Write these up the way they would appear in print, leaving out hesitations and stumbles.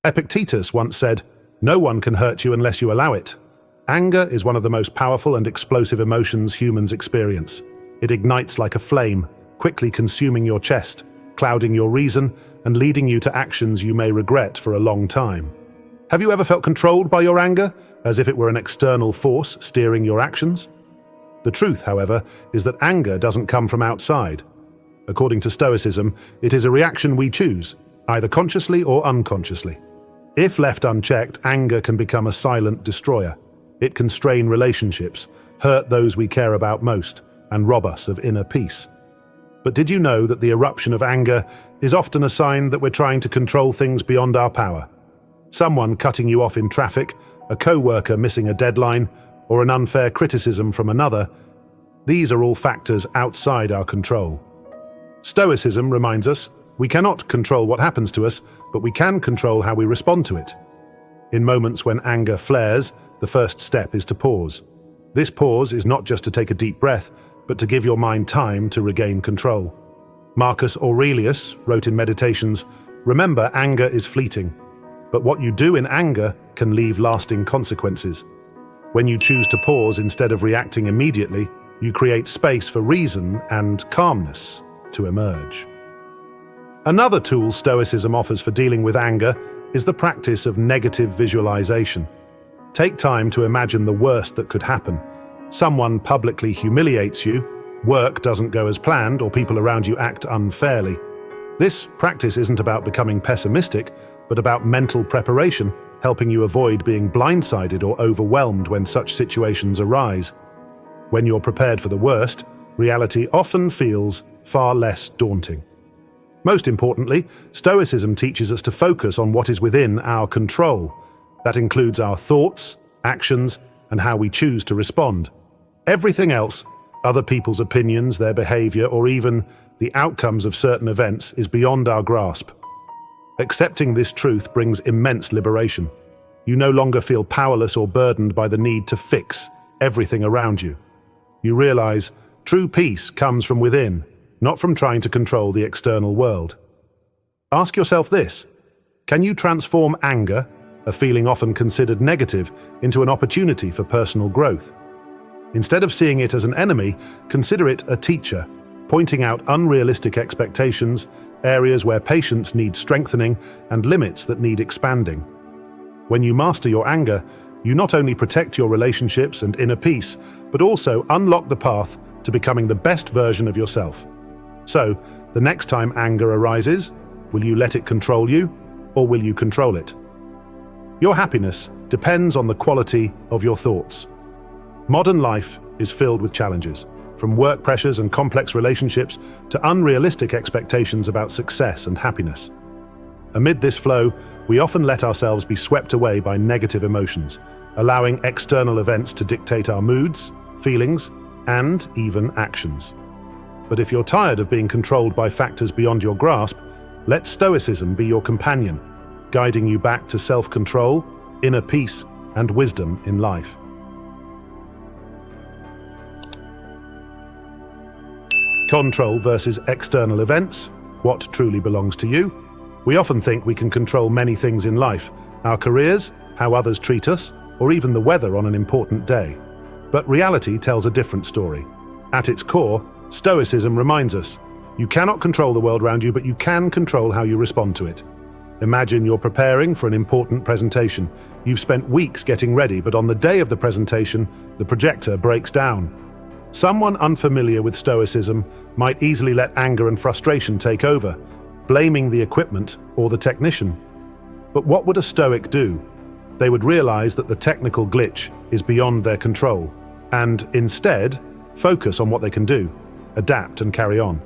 Epictetus once said, "No one can hurt you unless you allow it." Anger is one of the most powerful and explosive emotions humans experience. It ignites like a flame, quickly consuming your chest, clouding your reason, and leading you to actions you may regret for a long time. Have you ever felt controlled by your anger, as if it were an external force steering your actions? The truth, however, is that anger doesn't come from outside. According to Stoicism, it is a reaction we choose, either consciously or unconsciously. If left unchecked, anger can become a silent destroyer. It can strain relationships, hurt those we care about most, and rob us of inner peace. But did you know that the eruption of anger is often a sign that we're trying to control things beyond our power? Someone cutting you off in traffic, a co-worker missing a deadline, or an unfair criticism from another, these are all factors outside our control. Stoicism reminds us we cannot control what happens to us, but we can control how we respond to it. In moments when anger flares, the first step is to pause. This pause is not just to take a deep breath, but to give your mind time to regain control. Marcus Aurelius wrote in Meditations, "Remember, anger is fleeting, but what you do in anger can leave lasting consequences." When you choose to pause instead of reacting immediately, you create space for reason and calmness to emerge. Another tool Stoicism offers for dealing with anger is the practice of negative visualization. Take time to imagine the worst that could happen. Someone publicly humiliates you, work doesn't go as planned, or people around you act unfairly. This practice isn't about becoming pessimistic, but about mental preparation, helping you avoid being blindsided or overwhelmed when such situations arise. When you're prepared for the worst, reality often feels far less daunting. Most importantly, Stoicism teaches us to focus on what is within our control. That includes our thoughts, actions, and how we choose to respond. Everything else, other people's opinions, their behavior, or even the outcomes of certain events, is beyond our grasp. Accepting this truth brings immense liberation. You no longer feel powerless or burdened by the need to fix everything around you. You realize true peace comes from within, not from trying to control the external world. Ask yourself this: can you transform anger, a feeling often considered negative, into an opportunity for personal growth? Instead of seeing it as an enemy, consider it a teacher, pointing out unrealistic expectations, areas where patience needs strengthening, and limits that need expanding. When you master your anger, you not only protect your relationships and inner peace, but also unlock the path to becoming the best version of yourself. So, the next time anger arises, will you let it control you, or will you control it? Your happiness depends on the quality of your thoughts. Modern life is filled with challenges, from work pressures and complex relationships to unrealistic expectations about success and happiness. Amid this flow, we often let ourselves be swept away by negative emotions, allowing external events to dictate our moods, feelings, and even actions. But if you're tired of being controlled by factors beyond your grasp, let Stoicism be your companion, guiding you back to self-control, inner peace, and wisdom in life. Control versus external events. What truly belongs to you? We often think we can control many things in life: our careers, how others treat us, or even the weather on an important day. But reality tells a different story. At its core, Stoicism reminds us, you cannot control the world around you, but you can control how you respond to it. Imagine you're preparing for an important presentation. You've spent weeks getting ready, but on the day of the presentation, the projector breaks down. Someone unfamiliar with Stoicism might easily let anger and frustration take over, blaming the equipment or the technician. But what would a Stoic do? They would realize that the technical glitch is beyond their control, and instead, focus on what they can do, adapt and carry on.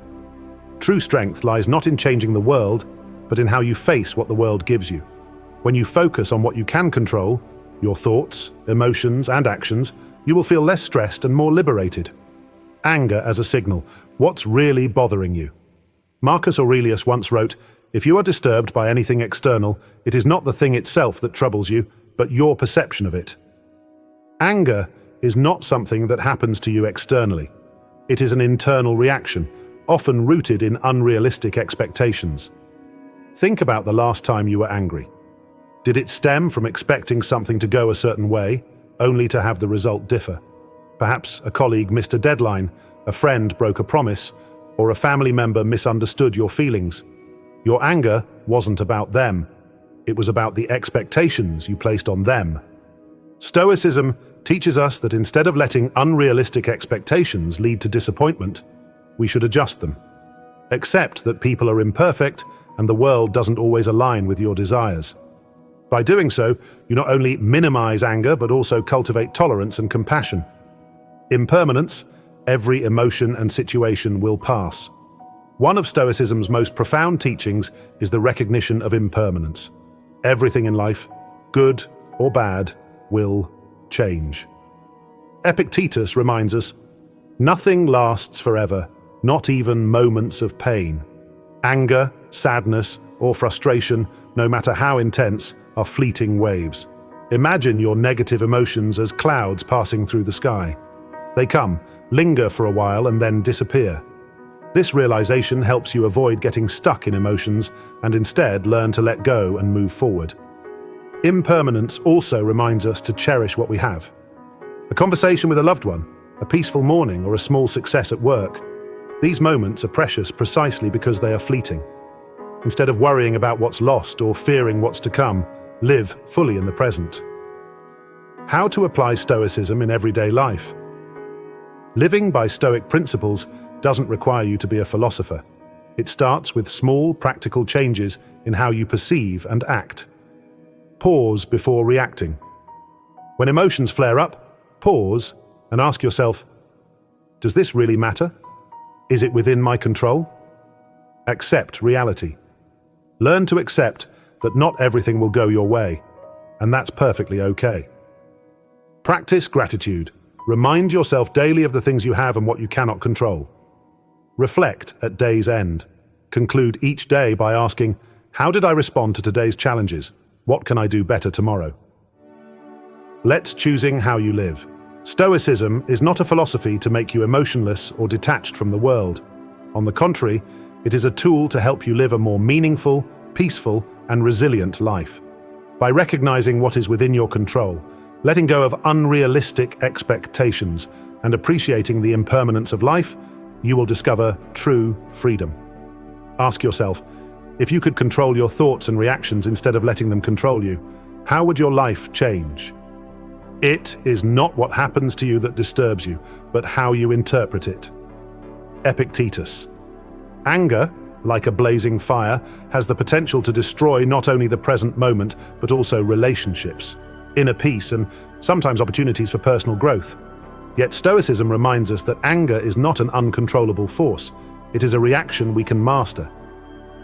True strength lies not in changing the world, but in how you face what the world gives you. When you focus on what you can control, your thoughts, emotions, and actions, you will feel less stressed and more liberated. Anger as a signal. What's really bothering you? Marcus Aurelius once wrote, "If you are disturbed by anything external, it is not the thing itself that troubles you, but your perception of it." Anger is not something that happens to you externally. It is an internal reaction, often rooted in unrealistic expectations. Think about the last time you were angry. Did it stem from expecting something to go a certain way, only to have the result differ? Perhaps a colleague missed a deadline, a friend broke a promise, or a family member misunderstood your feelings. Your anger wasn't about them. It was about the expectations you placed on them. Stoicism teaches us that instead of letting unrealistic expectations lead to disappointment, we should adjust them. Accept that people are imperfect and the world doesn't always align with your desires. By doing so, you not only minimize anger but also cultivate tolerance and compassion. Impermanence, every emotion and situation will pass. One of Stoicism's most profound teachings is the recognition of impermanence. Everything in life, good or bad, will change. Epictetus reminds us, nothing lasts forever, not even moments of pain. Anger, sadness, or frustration, no matter how intense, are fleeting waves. Imagine your negative emotions as clouds passing through the sky. They come, linger for a while, and then disappear. This realization helps you avoid getting stuck in emotions and instead learn to let go and move forward. Impermanence also reminds us to cherish what we have. A conversation with a loved one, a peaceful morning, or a small success at work. These moments are precious precisely because they are fleeting. Instead of worrying about what's lost or fearing what's to come, live fully in the present. How to apply Stoicism in everyday life? Living by Stoic principles doesn't require you to be a philosopher. It starts with small, practical changes in how you perceive and act. Pause before reacting. When emotions flare up, pause and ask yourself, does this really matter? Is it within my control? Accept reality. Learn to accept that not everything will go your way, and that's perfectly okay. Practice gratitude. Remind yourself daily of the things you have and what you cannot control. Reflect at day's end. Conclude each day by asking, how did I respond to today's challenges? What can I do better tomorrow? Let's choosing how you live. Stoicism is not a philosophy to make you emotionless or detached from the world. On the contrary, it is a tool to help you live a more meaningful, peaceful, and resilient life. By recognizing what is within your control, letting go of unrealistic expectations, and appreciating the impermanence of life, you will discover true freedom. Ask yourself, if you could control your thoughts and reactions instead of letting them control you, how would your life change? It is not what happens to you that disturbs you, but how you interpret it. Epictetus. Anger, like a blazing fire, has the potential to destroy not only the present moment, but also relationships, inner peace, and sometimes opportunities for personal growth. Yet Stoicism reminds us that anger is not an uncontrollable force. It is a reaction we can master.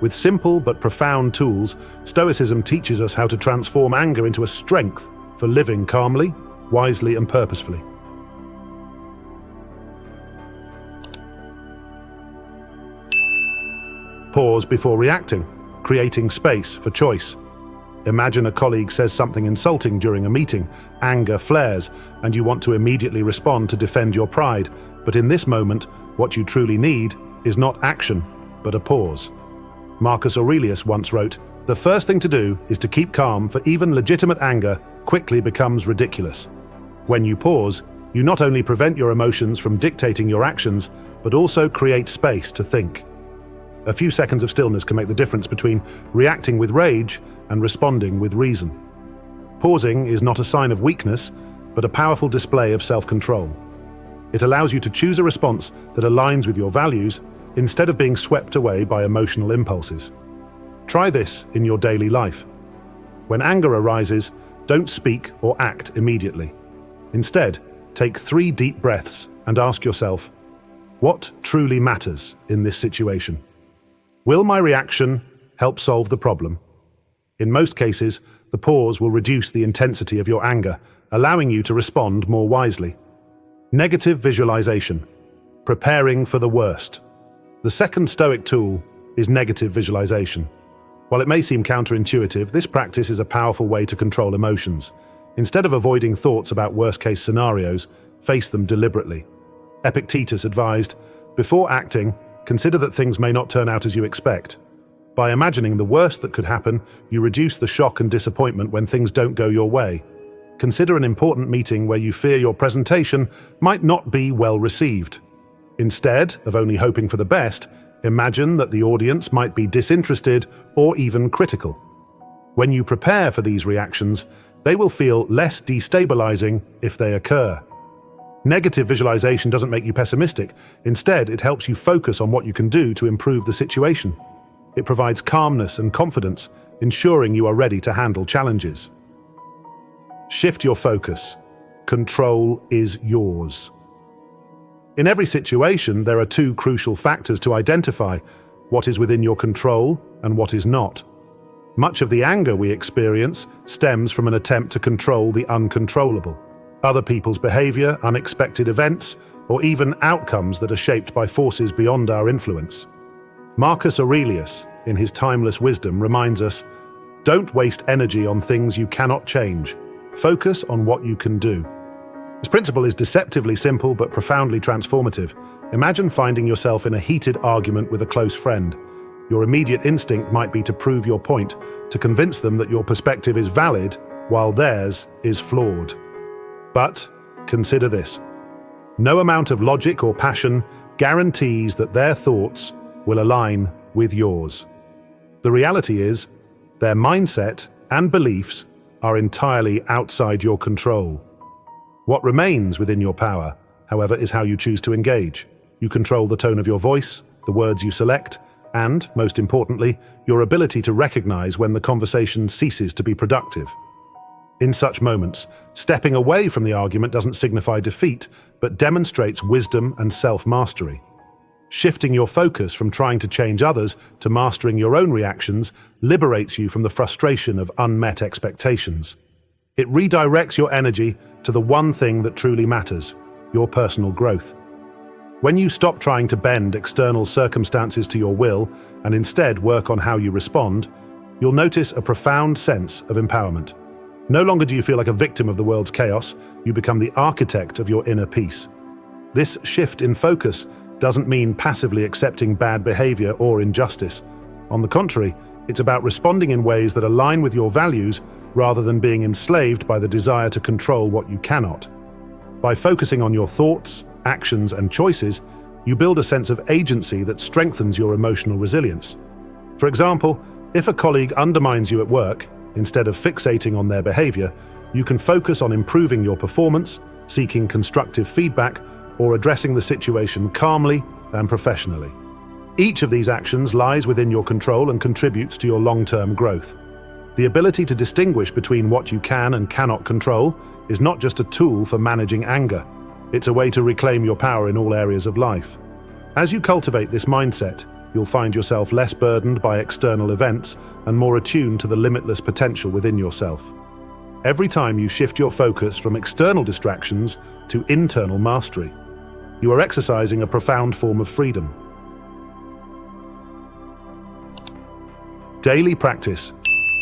With simple but profound tools, Stoicism teaches us how to transform anger into a strength for living calmly, wisely, and purposefully. Pause before reacting, creating space for choice. Imagine a colleague says something insulting during a meeting, anger flares, and you want to immediately respond to defend your pride. But in this moment, what you truly need is not action, but a pause. Marcus Aurelius once wrote, "The first thing to do is to keep calm, for even legitimate anger quickly becomes ridiculous." When you pause, you not only prevent your emotions from dictating your actions, but also create space to think. A few seconds of stillness can make the difference between reacting with rage and responding with reason. Pausing is not a sign of weakness, but a powerful display of self-control. It allows you to choose a response that aligns with your values instead of being swept away by emotional impulses. Try this in your daily life. When anger arises, don't speak or act immediately. Instead, take 3 deep breaths and ask yourself, what truly matters in this situation? Will my reaction help solve the problem? In most cases, the pause will reduce the intensity of your anger, allowing you to respond more wisely. Negative visualization. Preparing for the worst. The second Stoic tool is negative visualization. While it may seem counterintuitive, this practice is a powerful way to control emotions. Instead of avoiding thoughts about worst-case scenarios, face them deliberately. Epictetus advised, before acting, consider that things may not turn out as you expect. By imagining the worst that could happen, you reduce the shock and disappointment when things don't go your way. Consider an important meeting where you fear your presentation might not be well received. Instead of only hoping for the best, imagine that the audience might be disinterested or even critical. When you prepare for these reactions, they will feel less destabilizing if they occur. Negative visualization doesn't make you pessimistic. Instead, it helps you focus on what you can do to improve the situation. It provides calmness and confidence, ensuring you are ready to handle challenges. Shift your focus. Control is yours. In every situation, there are two crucial factors to identify: what is within your control and what is not. Much of the anger we experience stems from an attempt to control the uncontrollable. Other people's behavior, unexpected events, or even outcomes that are shaped by forces beyond our influence. Marcus Aurelius, in his timeless wisdom, reminds us, don't waste energy on things you cannot change. Focus on what you can do. This principle is deceptively simple but profoundly transformative. Imagine finding yourself in a heated argument with a close friend. Your immediate instinct might be to prove your point, to convince them that your perspective is valid while theirs is flawed. But consider this: no amount of logic or passion guarantees that their thoughts will align with yours. The reality is, their mindset and beliefs are entirely outside your control. What remains within your power, however, is how you choose to engage. You control the tone of your voice, the words you select, and, most importantly, your ability to recognize when the conversation ceases to be productive. In such moments, stepping away from the argument doesn't signify defeat, but demonstrates wisdom and self-mastery. Shifting your focus from trying to change others to mastering your own reactions liberates you from the frustration of unmet expectations. It redirects your energy to the one thing that truly matters: your personal growth. When you stop trying to bend external circumstances to your will and instead work on how you respond, you'll notice a profound sense of empowerment. No longer do you feel like a victim of the world's chaos, you become the architect of your inner peace. This shift in focus doesn't mean passively accepting bad behavior or injustice. On the contrary, it's about responding in ways that align with your values rather than being enslaved by the desire to control what you cannot. By focusing on your thoughts, actions, and choices, you build a sense of agency that strengthens your emotional resilience. For example, if a colleague undermines you at work, instead of fixating on their behavior, you can focus on improving your performance, seeking constructive feedback, or addressing the situation calmly and professionally. Each of these actions lies within your control and contributes to your long-term growth. The ability to distinguish between what you can and cannot control is not just a tool for managing anger. It's a way to reclaim your power in all areas of life. As you cultivate this mindset, you'll find yourself less burdened by external events and more attuned to the limitless potential within yourself. Every time you shift your focus from external distractions to internal mastery, you are exercising a profound form of freedom. Daily practice: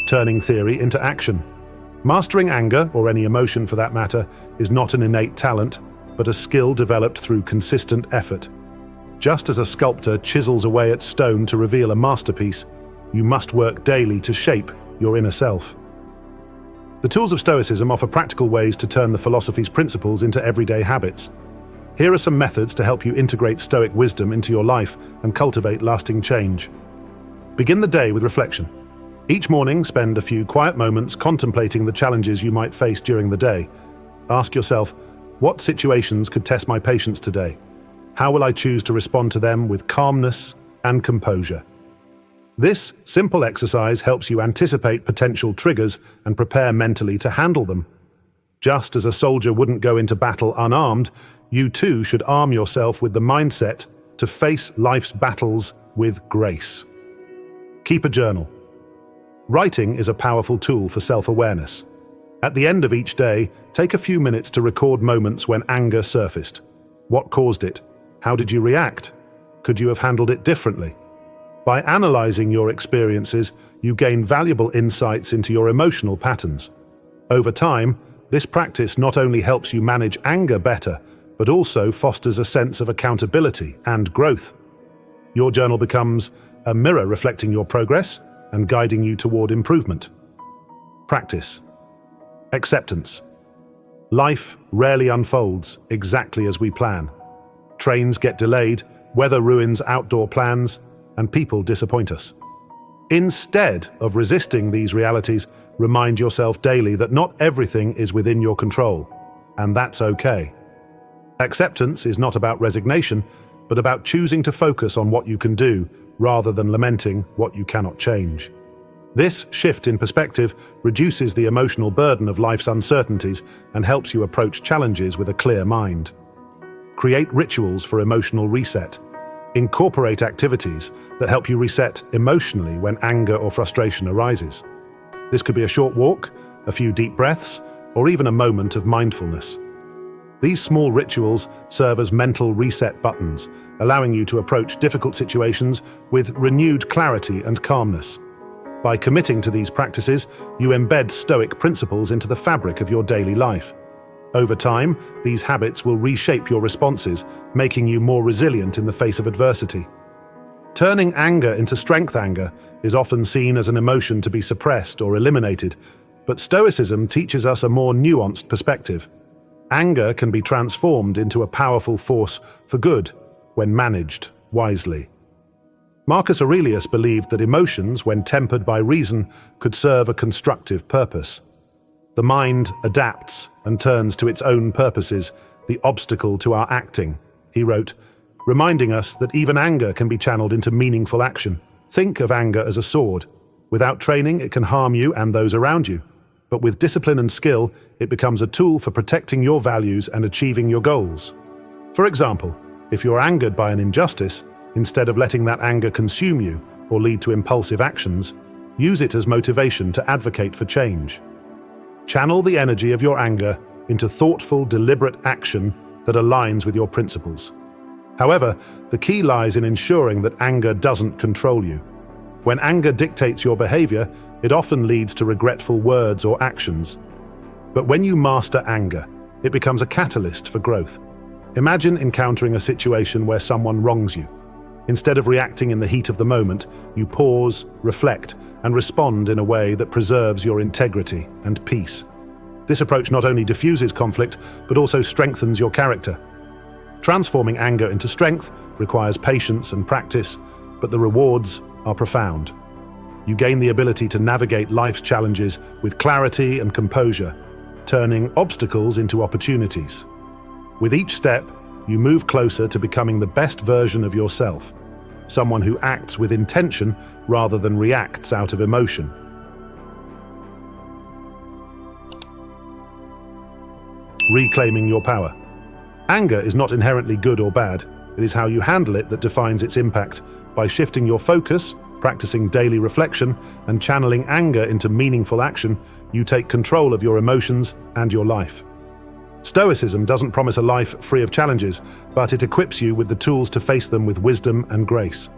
turning theory into action. Mastering anger, or any emotion for that matter, is not an innate talent, but a skill developed through consistent effort. Just as a sculptor chisels away at stone to reveal a masterpiece, you must work daily to shape your inner self. The tools of Stoicism offer practical ways to turn the philosophy's principles into everyday habits. Here are some methods to help you integrate Stoic wisdom into your life and cultivate lasting change. Begin the day with reflection. Each morning, spend a few quiet moments contemplating the challenges you might face during the day. Ask yourself, what situations could test my patience today? How will I choose to respond to them with calmness and composure? This simple exercise helps you anticipate potential triggers and prepare mentally to handle them. Just as a soldier wouldn't go into battle unarmed, you too should arm yourself with the mindset to face life's battles with grace. Keep a journal. Writing is a powerful tool for self-awareness. At the end of each day, take a few minutes to record moments when anger surfaced. What caused it? How did you react? Could you have handled it differently? By analyzing your experiences, you gain valuable insights into your emotional patterns. Over time, this practice not only helps you manage anger better, but also fosters a sense of accountability and growth. Your journal becomes a mirror reflecting your progress and guiding you toward improvement. Practice. Acceptance. Life rarely unfolds exactly as we plan. Trains get delayed, weather ruins outdoor plans, and people disappoint us. Instead of resisting these realities, remind yourself daily that not everything is within your control, and that's okay. Acceptance is not about resignation, but about choosing to focus on what you can do rather than lamenting what you cannot change. This shift in perspective reduces the emotional burden of life's uncertainties and helps you approach challenges with a clear mind. Create rituals for emotional reset. Incorporate activities that help you reset emotionally when anger or frustration arises. This could be a short walk, a few deep breaths, or even a moment of mindfulness. These small rituals serve as mental reset buttons, allowing you to approach difficult situations with renewed clarity and calmness. By committing to these practices, you embed Stoic principles into the fabric of your daily life. Over time, these habits will reshape your responses, making you more resilient in the face of adversity. Turning anger into strength. Anger is often seen as an emotion to be suppressed or eliminated, but Stoicism teaches us a more nuanced perspective. Anger can be transformed into a powerful force for good when managed wisely. Marcus Aurelius believed that emotions, when tempered by reason, could serve a constructive purpose. The mind adapts and turns to its own purposes, the obstacle to our acting, he wrote, reminding us that even anger can be channeled into meaningful action. Think of anger as a sword. Without training, it can harm you and those around you. But with discipline and skill, it becomes a tool for protecting your values and achieving your goals. For example, if you're angered by an injustice, instead of letting that anger consume you or lead to impulsive actions, use it as motivation to advocate for change. Channel the energy of your anger into thoughtful, deliberate action that aligns with your principles. However, the key lies in ensuring that anger doesn't control you. When anger dictates your behavior, it often leads to regretful words or actions. But when you master anger, it becomes a catalyst for growth. Imagine encountering a situation where someone wrongs you. Instead of reacting in the heat of the moment, you pause, reflect, and respond in a way that preserves your integrity and peace. This approach not only diffuses conflict, but also strengthens your character. Transforming anger into strength requires patience and practice, but the rewards are profound. You gain the ability to navigate life's challenges with clarity and composure, turning obstacles into opportunities. With each step, you move closer to becoming the best version of yourself, someone who acts with intention rather than reacts out of emotion. Reclaiming your power. Anger is not inherently good or bad. It is how you handle it that defines its impact. By shifting your focus, practicing daily reflection, and channeling anger into meaningful action, you take control of your emotions and your life. Stoicism doesn't promise a life free of challenges, but it equips you with the tools to face them with wisdom and grace.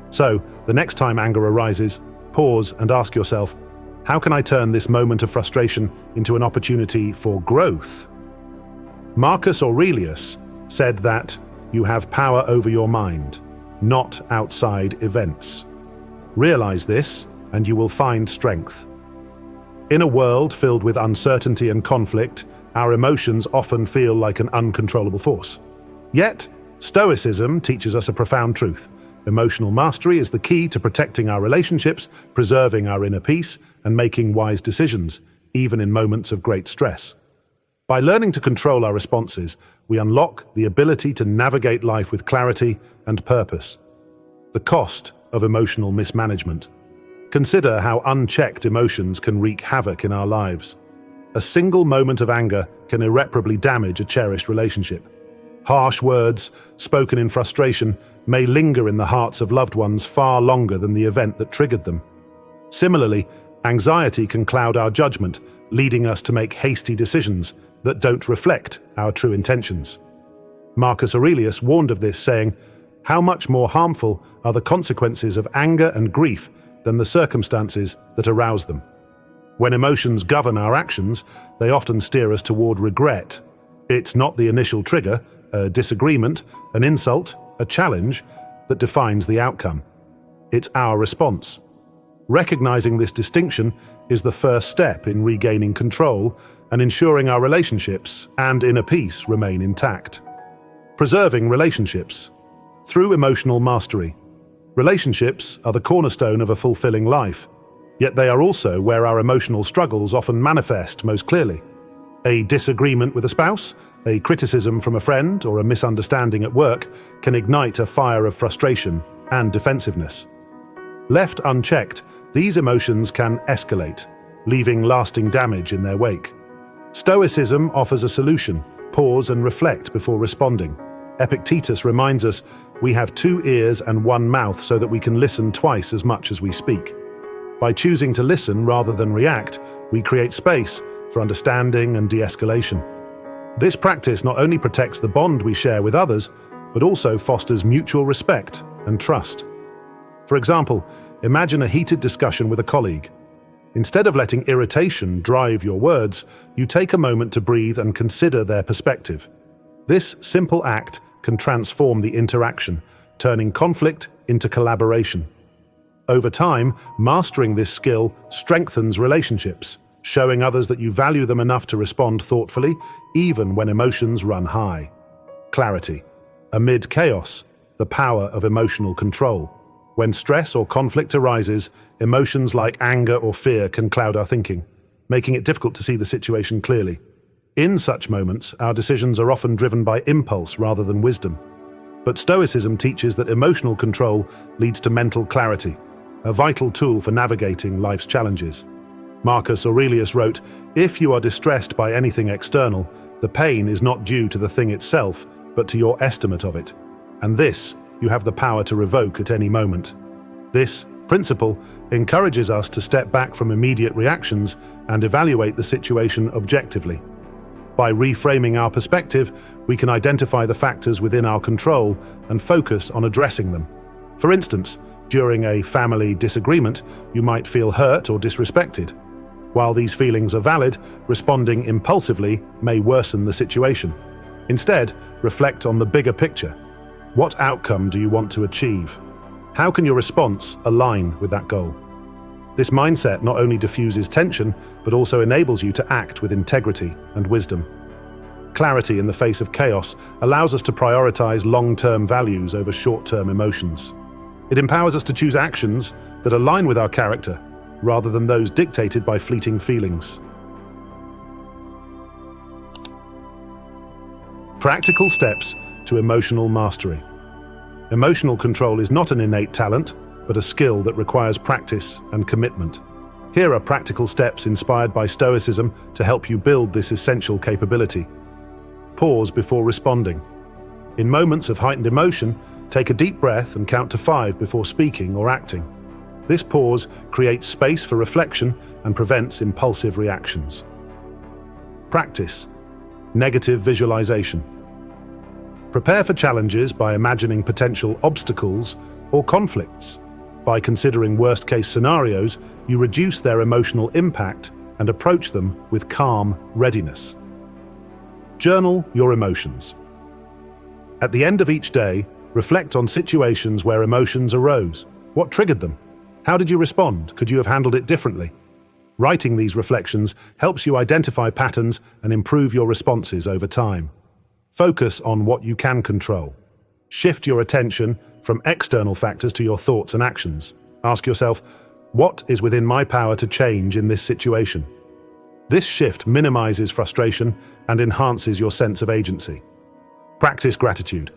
So, the next time anger arises, pause and ask yourself, how can I turn this moment of frustration into an opportunity for growth? Marcus Aurelius said that you have power over your mind, not outside events. Realize this, and you will find strength. In a world filled with uncertainty and conflict, our emotions often feel like an uncontrollable force. Yet, Stoicism teaches us a profound truth. Emotional mastery is the key to protecting our relationships, preserving our inner peace, and making wise decisions, even in moments of great stress. By learning to control our responses, we unlock the ability to navigate life with clarity and purpose. The cost of emotional mismanagement. Consider how unchecked emotions can wreak havoc in our lives. A single moment of anger can irreparably damage a cherished relationship. Harsh words, spoken in frustration, may linger in the hearts of loved ones far longer than the event that triggered them. Similarly, anxiety can cloud our judgment, leading us to make hasty decisions that don't reflect our true intentions. Marcus Aurelius warned of this, saying, "How much more harmful are the consequences of anger and grief than the circumstances that arouse them?" When emotions govern our actions, they often steer us toward regret. It's not the initial trigger, a disagreement, an insult, a challenge, that defines the outcome. it's our response. Recognizing this distinction is the first step in regaining control and ensuring our relationships and inner peace remain intact. Preserving relationships. Through emotional mastery. Relationships are the cornerstone of a fulfilling life, yet they are also where our emotional struggles often manifest most clearly. A disagreement with a spouse, a criticism from a friend, or a misunderstanding at work can ignite a fire of frustration and defensiveness. Left unchecked, these emotions can escalate, leaving lasting damage in their wake. Stoicism offers a solution: pause and reflect before responding. Epictetus reminds us we have 2 ears and 1 mouth so that we can listen twice as much as we speak. By choosing to listen rather than react, we create space for understanding and de-escalation. This practice not only protects the bond we share with others, but also fosters mutual respect and trust. For example, imagine a heated discussion with a colleague. Instead of letting irritation drive your words, you take a moment to breathe and consider their perspective. This simple act can transform the interaction, turning conflict into collaboration. Over time, mastering this skill strengthens relationships, showing others that you value them enough to respond thoughtfully, even when emotions run high. Clarity. Amid chaos, the power of emotional control. When stress or conflict arises, emotions like anger or fear can cloud our thinking, making it difficult to see the situation clearly. In such moments, our decisions are often driven by impulse rather than wisdom. But Stoicism teaches that emotional control leads to mental clarity, a vital tool for navigating life's challenges. Marcus Aurelius wrote, "If you are distressed by anything external, the pain is not due to the thing itself, but to your estimate of it. And this you have the power to revoke at any moment." This principle encourages us to step back from immediate reactions and evaluate the situation objectively. By reframing our perspective, we can identify the factors within our control and focus on addressing them. For instance, during a family disagreement, you might feel hurt or disrespected. While these feelings are valid, responding impulsively may worsen the situation. Instead, reflect on the bigger picture. What outcome do you want to achieve? How can your response align with that goal? This mindset not only diffuses tension, but also enables you to act with integrity and wisdom. Clarity in the face of chaos allows us to prioritize long-term values over short-term emotions. It empowers us to choose actions that align with our character, rather than those dictated by fleeting feelings. Practical steps to emotional mastery. Emotional control is not an innate talent, but a skill that requires practice and commitment. Here are practical steps inspired by Stoicism to help you build this essential capability. Pause before responding. In moments of heightened emotion, take a deep breath and count to 5 before speaking or acting. This pause creates space for reflection and prevents impulsive reactions. Practice. Negative visualization. Prepare for challenges by imagining potential obstacles or conflicts. By considering worst-case scenarios, you reduce their emotional impact and approach them with calm readiness. Journal your emotions. At the end of each day, reflect on situations where emotions arose. What triggered them? How did you respond? Could you have handled it differently? Writing these reflections helps you identify patterns and improve your responses over time. Focus on what you can control. Shift your attention from external factors to your thoughts and actions. Ask yourself, what is within my power to change in this situation? This shift minimizes frustration and enhances your sense of agency. Practice gratitude.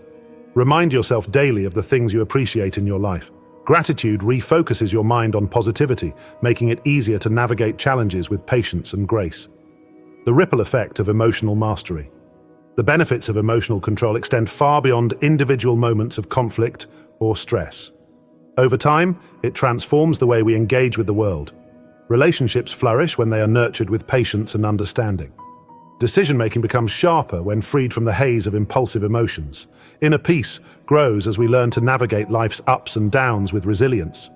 Remind yourself daily of the things you appreciate in your life. Gratitude refocuses your mind on positivity, making it easier to navigate challenges with patience and grace. The ripple effect of emotional mastery. The benefits of emotional control extend far beyond individual moments of conflict or stress. Over time, it transforms the way we engage with the world. Relationships flourish when they are nurtured with patience and understanding. Decision-making becomes sharper when freed from the haze of impulsive emotions. Inner peace grows as we learn to navigate life's ups and downs with resilience.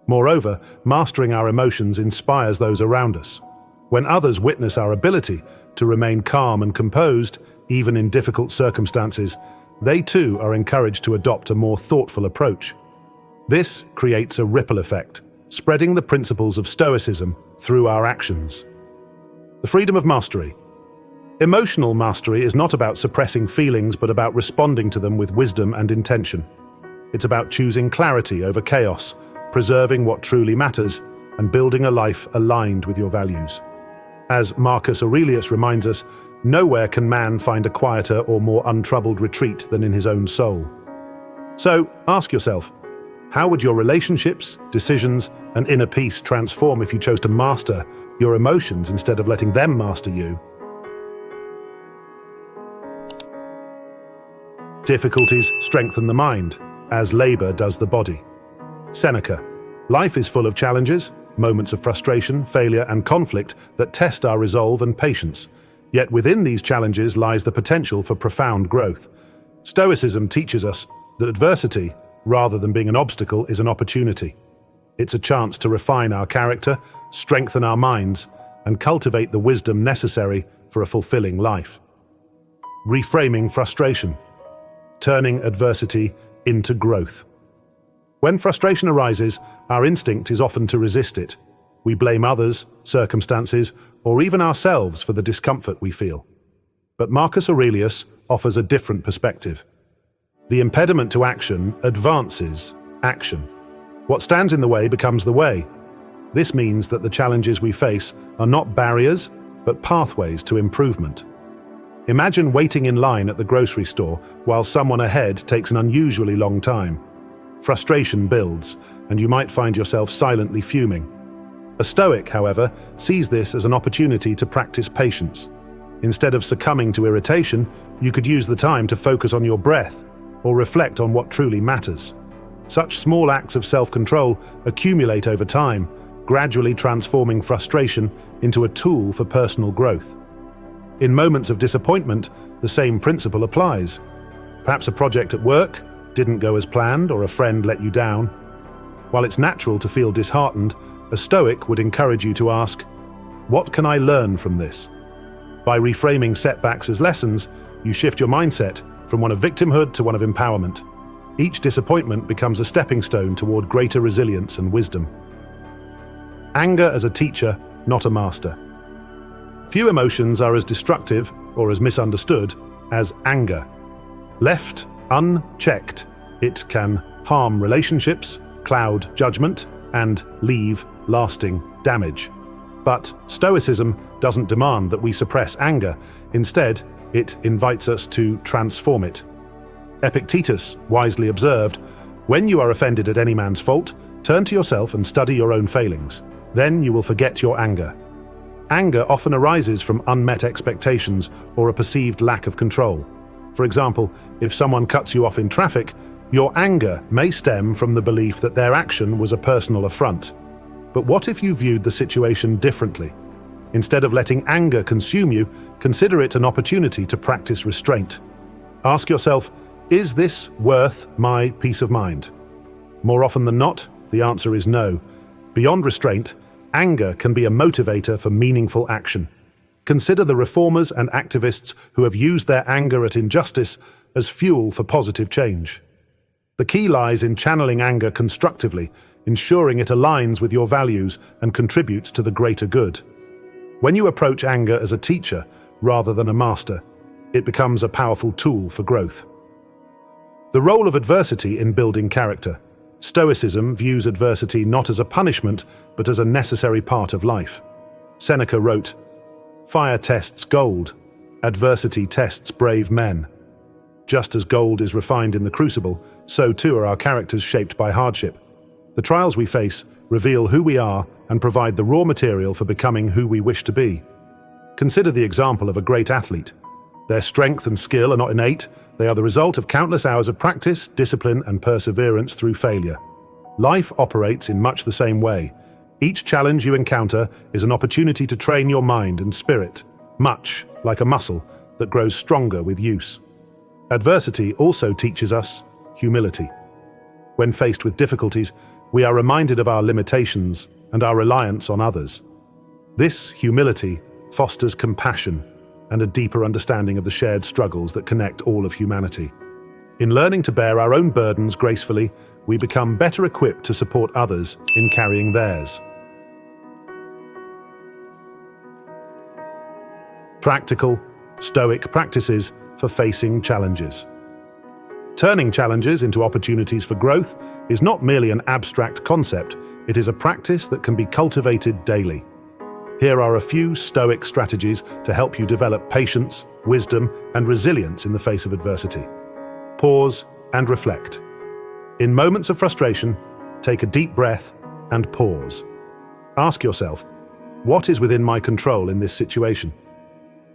Moreover, mastering our emotions inspires those around us. When others witness our ability to remain calm and composed, even in difficult circumstances, they too are encouraged to adopt a more thoughtful approach. This creates a ripple effect, spreading the principles of Stoicism through our actions. The freedom of mastery. Emotional mastery is not about suppressing feelings, but about responding to them with wisdom and intention. It's about choosing clarity over chaos, preserving what truly matters, and building a life aligned with your values. As Marcus Aurelius reminds us, nowhere can man find a quieter or more untroubled retreat than in his own soul. So, ask yourself, how would your relationships, decisions, and inner peace transform if you chose to master your emotions instead of letting them master you? Difficulties strengthen the mind, as labor does the body. Seneca. Life is full of challenges, moments of frustration, failure, and conflict that test our resolve and patience. Yet within these challenges lies the potential for profound growth. Stoicism teaches us that adversity, rather than being an obstacle, is an opportunity. It's a chance to refine our character, strengthen our minds, and cultivate the wisdom necessary for a fulfilling life. Reframing frustration. Turning adversity into growth. When frustration arises, our instinct is often to resist it. We blame others, circumstances, or even ourselves for the discomfort we feel. But Marcus Aurelius offers a different perspective. The impediment to action advances action. What stands in the way becomes the way. This means that the challenges we face are not barriers, but pathways to improvement. Imagine waiting in line at the grocery store while someone ahead takes an unusually long time. Frustration builds, and you might find yourself silently fuming. A Stoic, however, sees this as an opportunity to practice patience. Instead of succumbing to irritation, you could use the time to focus on your breath or reflect on what truly matters. Such small acts of self-control accumulate over time, gradually transforming frustration into a tool for personal growth. In moments of disappointment, the same principle applies. Perhaps a project at work didn't go as planned, or a friend let you down. While it's natural to feel disheartened, a Stoic would encourage you to ask, what can I learn from this? By reframing setbacks as lessons, you shift your mindset from one of victimhood to one of empowerment. Each disappointment becomes a stepping stone toward greater resilience and wisdom. Anger as a teacher, not a master. Few emotions are as destructive or as misunderstood as anger. Left unchecked, it can harm relationships, cloud judgment, and leave lasting damage. But Stoicism doesn't demand that we suppress anger. Instead, it invites us to transform it. Epictetus wisely observed, "When you are offended at any man's fault, turn to yourself and study your own failings. Then you will forget your anger." Anger often arises from unmet expectations or a perceived lack of control. For example, if someone cuts you off in traffic, your anger may stem from the belief that their action was a personal affront. But what if you viewed the situation differently? Instead of letting anger consume you, consider it an opportunity to practice restraint. Ask yourself, is this worth my peace of mind? More often than not, the answer is no. Beyond restraint, anger can be a motivator for meaningful action. Consider the reformers and activists who have used their anger at injustice as fuel for positive change. The key lies in channeling anger constructively, ensuring it aligns with your values and contributes to the greater good. When you approach anger as a teacher rather than a master, it becomes a powerful tool for growth. The role of adversity in building character. Stoicism views adversity not as a punishment, but as a necessary part of life. Seneca wrote, "Fire tests gold, adversity tests brave men." Just as gold is refined in the crucible, so too are our characters shaped by hardship. The trials we face reveal who we are and provide the raw material for becoming who we wish to be. Consider the example of a great athlete. Their strength and skill are not innate, they are the result of countless hours of practice, discipline, and perseverance through failure. Life operates in much the same way. Each challenge you encounter is an opportunity to train your mind and spirit, much like a muscle that grows stronger with use. Adversity also teaches us humility. When faced with difficulties, we are reminded of our limitations and our reliance on others. This humility fosters compassion and a deeper understanding of the shared struggles that connect all of humanity. In learning to bear our own burdens gracefully, we become better equipped to support others in carrying theirs. Practical, Stoic practices for facing challenges. Turning challenges into opportunities for growth is not merely an abstract concept, it is a practice that can be cultivated daily. Here are a few Stoic strategies to help you develop patience, wisdom, and resilience in the face of adversity. Pause and reflect. In moments of frustration, take a deep breath and pause. Ask yourself, what is within my control in this situation?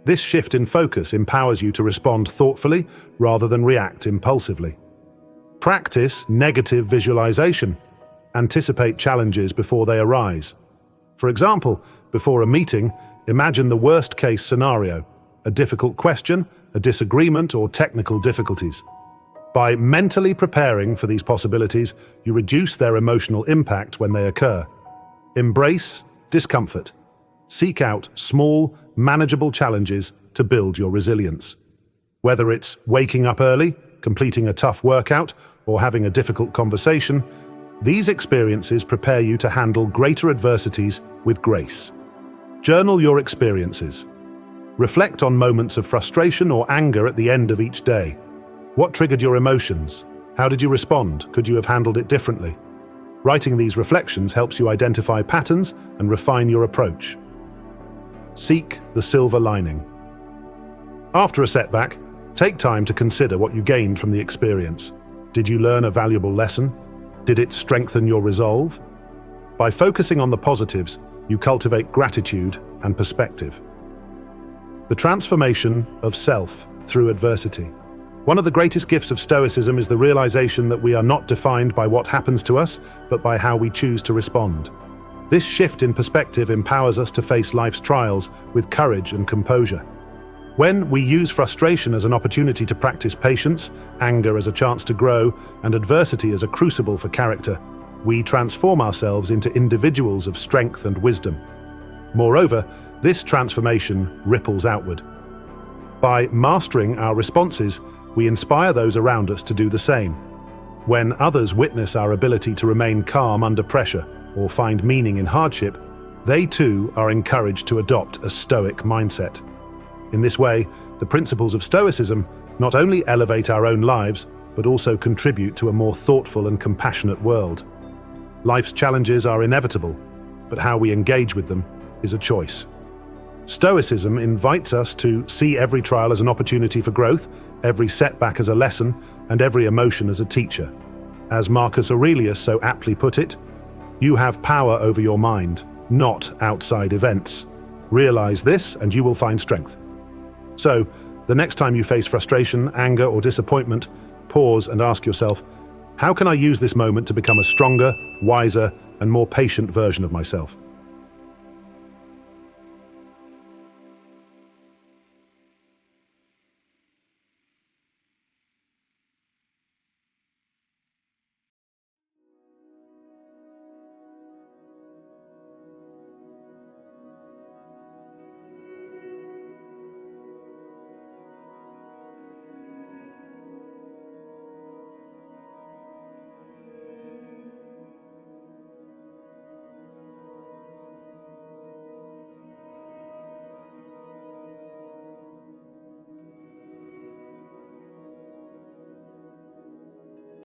This shift in focus empowers you to respond thoughtfully rather than react impulsively. Practice negative visualization. Anticipate challenges before they arise. For example, before a meeting, imagine the worst-case scenario, a difficult question, a disagreement, or technical difficulties. By mentally preparing for these possibilities, you reduce their emotional impact when they occur. Embrace discomfort. Seek out small, manageable challenges to build your resilience. Whether it's waking up early, completing a tough workout, or having a difficult conversation, these experiences prepare you to handle greater adversities with grace. Journal your experiences. Reflect on moments of frustration or anger at the end of each day. What triggered your emotions? How did you respond? Could you have handled it differently? Writing these reflections helps you identify patterns and refine your approach. Seek the silver lining. After a setback, take time to consider what you gained from the experience. Did you learn a valuable lesson? Did it strengthen your resolve? By focusing on the positives, you cultivate gratitude and perspective. The transformation of self through adversity. One of the greatest gifts of Stoicism is the realization that we are not defined by what happens to us, but by how we choose to respond. This shift in perspective empowers us to face life's trials with courage and composure. When we use frustration as an opportunity to practice patience, anger as a chance to grow, and adversity as a crucible for character, we transform ourselves into individuals of strength and wisdom. Moreover, this transformation ripples outward. By mastering our responses, we inspire those around us to do the same. When others witness our ability to remain calm under pressure or find meaning in hardship, they too are encouraged to adopt a Stoic mindset. In this way, the principles of Stoicism not only elevate our own lives, but also contribute to a more thoughtful and compassionate world. Life's challenges are inevitable, but how we engage with them is a choice. Stoicism invites us to see every trial as an opportunity for growth, every setback as a lesson, and every emotion as a teacher. As Marcus Aurelius so aptly put it, you have power over your mind, not outside events. Realize this and you will find strength. So, the next time you face frustration, anger, or disappointment, pause and ask yourself, how can I use this moment to become a stronger, wiser, and more patient version of myself?